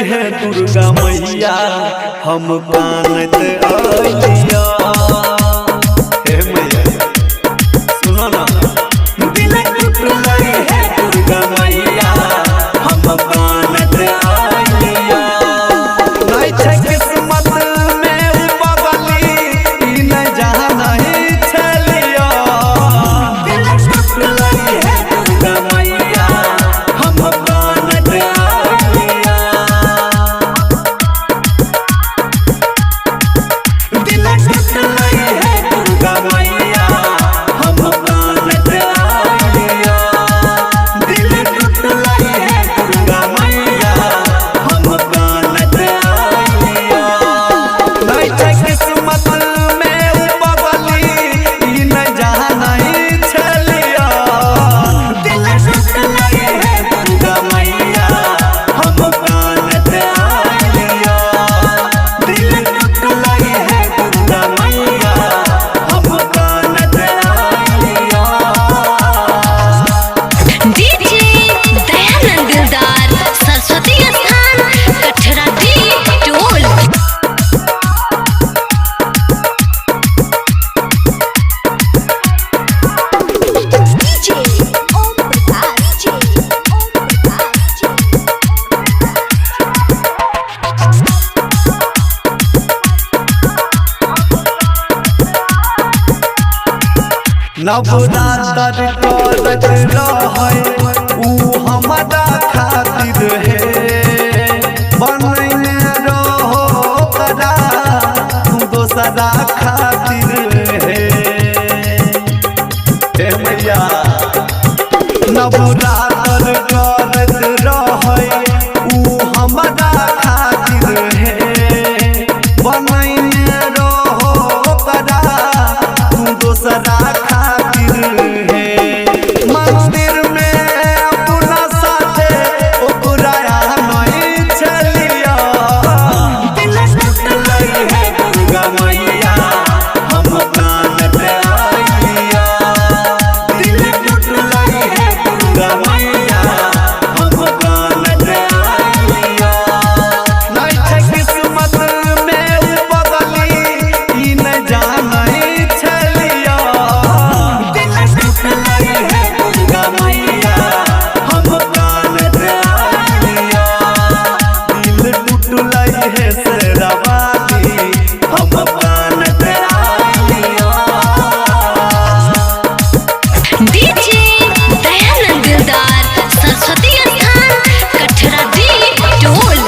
है दुर्गा मैया हम कानत आइलिया। हे मैया सुनो ना, दिल टूटलई है दुर्गा मैया हम कानत आइलिया। नहीं छै किस्मत में बगली ई न जहां नहीं छलिया। दिल टूटलई है दुर्गा मैया हम कानत आइलिया। दिल टूटलई है दुर्गा मैया हम कानत आइलिया। दिल टूटलई है दुर्गा मैया हम कानत आइलिया। नहीं छै किस्मत में बगली ई न जहां नहीं छलिया। दिल टूटलई है दुर्गा मैया हम कानत आइलिया। दिल टूटलई है दुर्गा मैया हम कानत आइलिया। डीजे दयानंद दिलदार सरस्वती स्थान कठरा टोल। डीजे ओम प्रकाश नवरात्र करत रहै ऊ हमरा खातिर है। बनैने रहो करा तू दोसरा खातिर है। हे मैया नवरात्र करत रहै ऊ हमरा खातिर है। बनैने रहो करा तू दोसरा खातिर है। मंदिर में अपना साथे ओकरा नहीं छलिया। दिल टूटलई है दुर्गा मैया हम कानत आइलिया। दिल टूटलई है दुर्गा मैया हम कानत आइलिया। नहीं छै किस्मत में बगली ई न जानै छलिया। दिल टूटलई है दुर्गा मैया हम कानत आइलिया। दिल टूटलई है शेरावाली हम कानत आइलिया। डीजे दयानंद दिलदार सरस्वती स्थान कठरा टोल।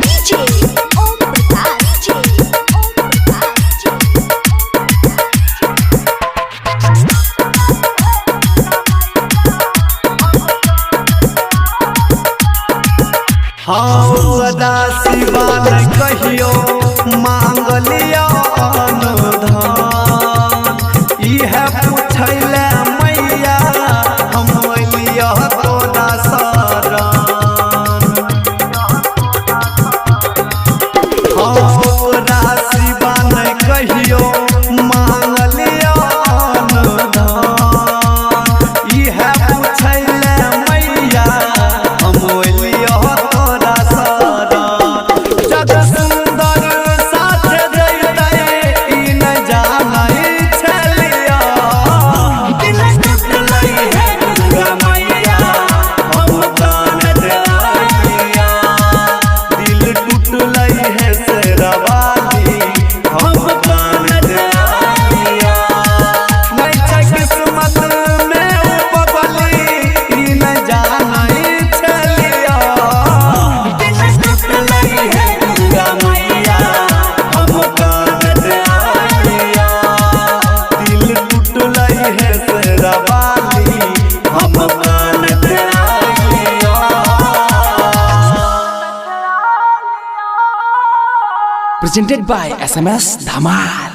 डीजे ओम प्रकाश हाँ सदा शिवा न कहियो मांग लिया अनुधान। इहे पूछैले मैया हम लिया तोरा शरण। हाँ सदा शिवा न कहियो मांग लिया अनुधान। इहे पूछैले मैया हम लिया तोरा शरण। जग सुंदर साथ जइतै ई न जानै छलिया। दिल टूटलई है दुर्गा मैया हम कानत आइलिया। दिल टूटलई है शेरावाली हम कानत आइलिया। नहीं छै किस्मत में बगली ई न जानै छलिया। दिल टूटलई है दुर्गा मैया हम कानत आइलिया। दिल टूटलई है शेरावाली हम कानत आइलिया। presented by SMS Dhamal।